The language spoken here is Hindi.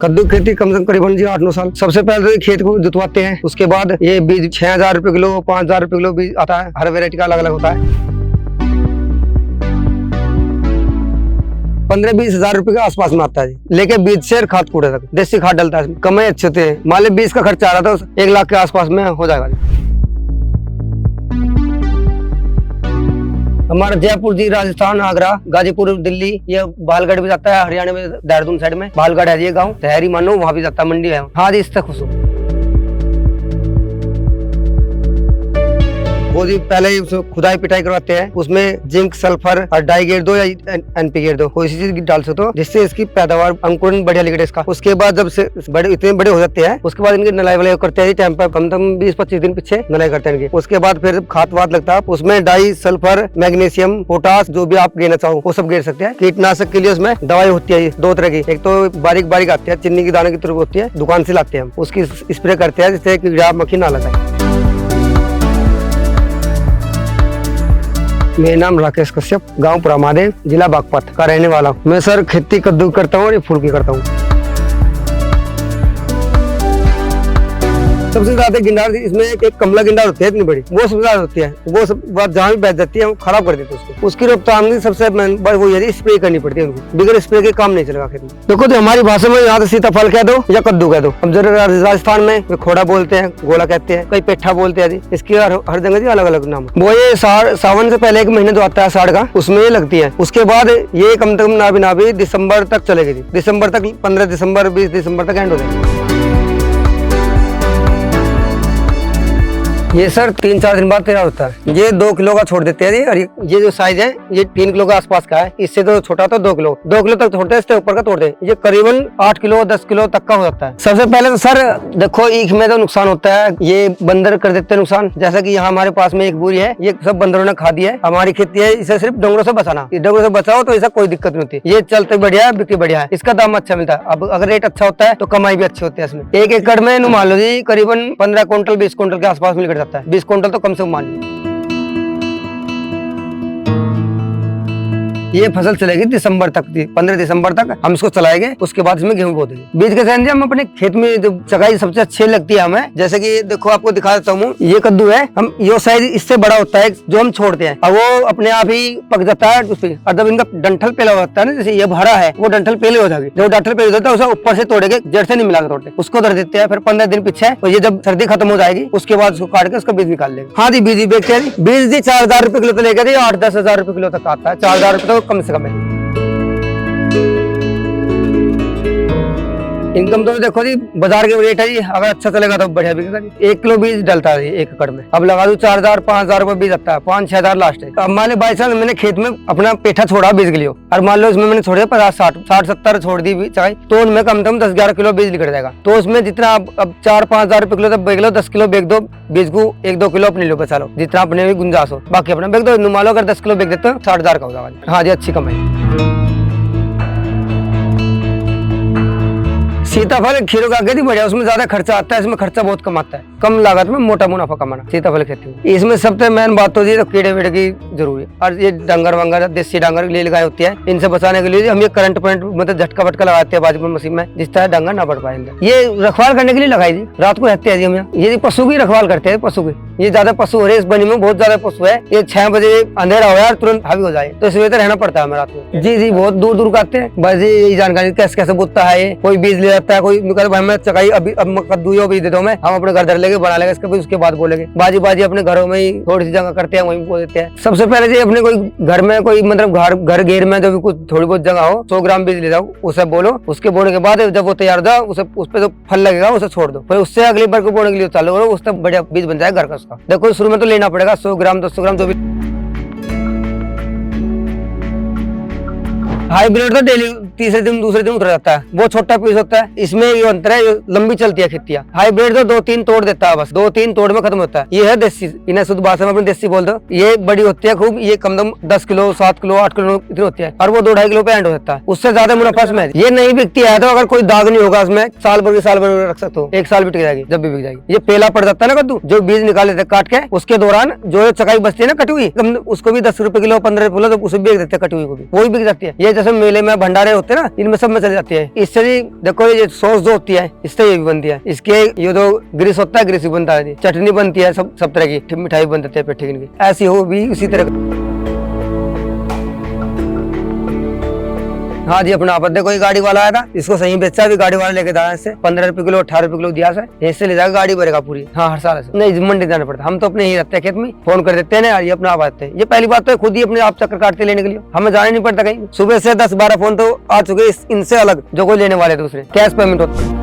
कद्दू की खेती कम से कम करीबन जी 8-9 साल। सबसे पहले तो खेत को जुतवाते हैं, उसके बाद ये बीज 6,000 रुपए किलो, 5,000 रुपए किलो बीज आता है। हर वेरायटी का अलग अलग होता है। 15-20 हजार रुपए के आसपास में आता है जी। लेके बीज से खाद कूड़े तक देसी खाद डलता है, कमाई अच्छे होते हैं। मान ली बीज का खर्चा आ रहा था 1 लाख के आसपास में हो जाएगा जी। हमारा जयपुर जी, राजस्थान, आगरा, गाजीपुर, दिल्ली, ये बालगढ़ भी जाता है। हरियाणा में देहरादून साइड में बालगढ़ है ये गांव, तहरी मानो, वहां भी जाता है, मंडी है। हाँ जी, इससे खुश हूँ। वो जी पहले ही खुदाई पिटाई करवाते हैं, उसमें जिंक, सल्फर और डाई गेर दो या NP गेर दो, कोई सी चीज डाल सकते हो जिससे इसकी पैदावार अंकुरन बढ़िया निकले इसका। उसके बाद जब से बड़े इतने बड़े हो जाते हैं, उसके बाद इनकी नलाई वलाई करते हैं टाइम पर, कम से कम 20-25 दिन पीछे नलाई करते हैं इनकी। उसके बाद फिर खाद वाद लगता है, उसमें डाई, सल्फर, मैग्नीशियम, पोटास, जो भी आप गेना चाहो वो सब गेर सकते हैं। कीटनाशक के लिए उसमें दवाई होती है 2 तरह की, एक तो बारीक बारीक आती है, चिन्नी की दाने की तरफ होती है, दुकान से लाते हैं हम, उसकी स्प्रे करते हैं जिससे कीड़ा मक्खी ना लगाए। मेरा नाम राकेश कश्यप, गांव पुरामादेव, जिला बागपत का रहने वाला हूँ। मैं सर खेती कद्दू करता हूँ और ये फूल की करता हूँ। सबसे ज्यादा गिंडार इसमें एक कमला गिंडार होती है इतनी बड़ी, वो सबसे ज्यादा होती है। वो सब बात जहाँ भी बैठ जाती है वो खराब कर देती है उसको। उसकी रोकथाम की सबसे बड़ी वो ये स्प्रे करनी पड़ती है उनको, बगैर स्प्रे के काम नहीं चलेगा खेत में। देखो तो हमारी भाषा में यहाँ तो सीताफल कह दो या कद्दू कह दो। अब जरा राजस्थान में वे खोड़ा बोलते हैं, गोला कहते हैं, कई पेठा बोलते हैं जी। इसकी हर जगह जी अलग अलग नाम। वो ये सावन से पहले 1 महीने जो आता है साढ़ का, उसमें ये लगती है। उसके बाद ये कम से कम ना भी दिसंबर तक चलेगी जी। दिसंबर तक 15 दिसंबर 20 दिसंबर तक एंड हो जाएगी। ये सर 3-4 दिन बाद तैयार होता है। ये 2 किलो का छोड़ देते हैं जी। और ये जो साइज है ये 3 किलो के आसपास का है। इससे तो छोटा तो 2 किलो तक छोड़ते हैं, इससे ऊपर का तोड़ते हैं। ये करीबन 8 किलो 10 किलो तक का हो जाता है। सबसे पहले तो सर देखो ईख में तो नुकसान होता है, ये बंदर कर देते हैं नुकसान। जैसा कि यहाँ हमारे पास में एक बोरी है, ये सब बंदरों ने खा दिया है। हमारी खेती है, इसे सिर्फ डंगरों से बचाना। डंगरों से बचाओ तो ऐसा कोई दिक्कत नहीं होती। ये चलते बढ़िया है, बिक्री बढ़िया है, इसका दाम अच्छा मिलता है। अब अगर रेट अच्छा होता है तो कमाई भी अच्छी होती है इसमें। 1 एकड़ में मान लो जी करीबन 15 क्विंटल 20 क्विंटल के आसपास में निकल जाता है। 20 क्विंटल कम से कम मान लीजिए। ये फसल चलेगी दिसंबर तक, 15 दिसंबर तक हम इसको चलाएंगे। उसके बाद इसमें गेहूं बो देंगे। बीज के साथ हम अपने खेत में जो चगाई सबसे अच्छी लगती है हमें, जैसे कि देखो आपको दिखा देता हूँ। ये कद्दू है, हम ये साइज इससे बड़ा होता है जो हम छोड़ते हैं, और वो अपने आप ही पक जाता है उस पर। और जब इनका डंठल पेला होता है ना, जैसे ये भरा है, वो डंठल पेले हो जाएगी। जो डंठल पेले होता है उसे ऊपर से तोड़ेंगे, जड़ से नहीं मिला के तोड़ते, उसको धर देते हैं। फिर 15 दिन पीछे, और ये जब सर्दी खत्म हो जाएगी उसके बाद उसको काट के उसका बीज निकाल लेंगे। हाँ जी, बीज बेचते हैं। बीज जी 4,000 रुपए किलो तो लेकर 8-10 हजार रुपए किलो तक आता है। 4,000 रुपए तो कम से कम है। इनकम तो देखो जी बाजार के रेट है जी, अगर अच्छा चलेगा तो बढ़िया बिकेगा जी। 1 किलो बीज डलता है 1 एकड़ में। अब लगा दो 4,000-5,000 रुपए बीज आता है, 5-6 हजार लास्ट है। अब मान लो बाई चांस मैंने खेत में अपना पेठा छोड़ा बीज के लिए, और मान लो इसमें मैंने छोड़े 50-60-70 छोड़ दी चाहे, तो उनमें कम से कम 10-11 किलो बीज निकल जाएगा। तो उसमें जितना अब 4-5 हजार रुपए किलो तक बेच लो, 10 किलो बेच दो बीज को, 1-2 किलो अपने लो बचा लो, जितना अपने भी गुंजाइश हो, बाकी अपना बेच दो। मान लो अगर 10 किलो बेच देते हो 60,000 का हो जाएगा। हाँ जी, अच्छी कमाई। सीताफल खीरो का आगे बढ़िया, उसमें ज्यादा खर्चा आता है, इसमें खर्चा बहुत कम आता है। कम लागत में मोटा मुनाफा कमाना सीताफल खेती में। इसमें सबसे मेन बात होती है तो कीड़े वीड़े की जरूरी है। और ये डंगर वंगर देसी डंगर लील गाय होती है, इनसे बचाने के लिए हम ये करंट मतलब झटका वटका लगाते हैं बाजू में मशीन में, जिस तरह डंगर ना बढ़ पाएंगे। ये रखवाल करने के लिए लगाई थी, रात को रहते हैं जी हम यहाँ। ये पशु की रखवाल करते हैं, पशु की। ये ज्यादा पशु हो रहे, इस बनी में बहुत ज्यादा पशु है। ये 6 बजे अंधेरा हो यार तुरंत हावी हो जाए, तो इस वजह से रहना पड़ता है हमें रात में। जी बहुत दूर दूर का आते हैं, बस यही जानकारी कैसे कैसे बोता है। कोई बीज ले जाता है, कोई मैं चकाई अभी अब कद्दू यो बीज देता हूँ मैं, हम अपने घर धर लेके बना लेंगे इसका, उसके बाद बोलेंगे। बाजी अपने घरों में ही थोड़ी सी जगह करते हैं, वहीं बो देते हैं। सबसे पहले जी अपने कोई घर में कोई मतलब घर घेर में जो भी कुछ थोड़ी बहुत जगह हो, 100 ग्राम बीज ले जाओ, उसे बोलो। उसके बोने के बाद जब वो तैयार हो जाओ, उस पे जो फल लगेगा उसे छोड़ दो, फिर उससे अगली बार को बोने के लिए चालू करो, उससे बढ़िया बीज बन जाएगा घर का उसका। देखो शुरू में तो लेना पड़ेगा 100 ग्राम 200 ग्राम जो भी। हाइब्रिड तो डेली तीसरे दिन दूसरे दिन उतर जाता है, वो छोटा पीस होता है। इसमें ये अंतर है, लंबी चलती है खेतियां। हाइब्रिड तो 2-3 तोड़ देता है, बस 2-3 तोड़ में खत्म होता है। ये है देसी, इन्हें शुद्ध भाषा में अपने देसी बोल दो। ये बड़ी होती है खूब, ये कम 10 किलो 7 किलो 8 किलो इतनी होती है, और वो 2-2.5 किलो पे एंड हो जाता है। उससे ज्यादा मुनाफा इसमें ये नहीं बिकती है। तो अगर कोई दाग नहीं होगा इसमें, साल भर रख सकते हो, 1 साल भी टिक जाएगी, जब भी बिक जाएगी। ये पेला पड़ जाता है ना कद्दू, जो बीज निकाले थे काट के, उसके दौरान जो चकाई बचती है ना कटी हुई, उसको भी 10 रुपए किलो 15 रुपए किलो, तो उसे बेच देते हैं कटी हुई को भी, वो भी बिक जाती है। ये जैसे मेले में भंडारे होते हैं ना, इनमें सब में चली जाती है। इससे जी देखो ये सॉस जो होती है इससे ये भी बनती है। इसके ये जो ग्रीस होता है ग्रीस भी बनता है जी। चटनी बनती है, सब तरह की मिठाई बनती है पेठे की। ऐसी हो भी उसी तरह। हाँ जी, अपना आप देखो, ये गाड़ी वाला आया था, इसको सही बेचा भी, गाड़ी वाला लेके जाना इससे 15 रुपए किलो 18 रुपए किलो दिया से, इससे ले जाकर गाड़ी भरेगा पूरी। हाँ, हर साल से नहीं मंडी जाना पड़ता, हम तो अपने ही रहते हैं खेत में, फोन कर देते हैं ना, ये अपना आप आते हैं। ये पहली बात तो खुद ही अपने आप चक्कर काटते लेने के लिए, हमें जाना नहीं पड़ता कहीं। सुबह से 10-12 फोन तो आ चुके इनसे अलग, जो कोई लेने वाले दूसरे कैश पेमेंट होता है।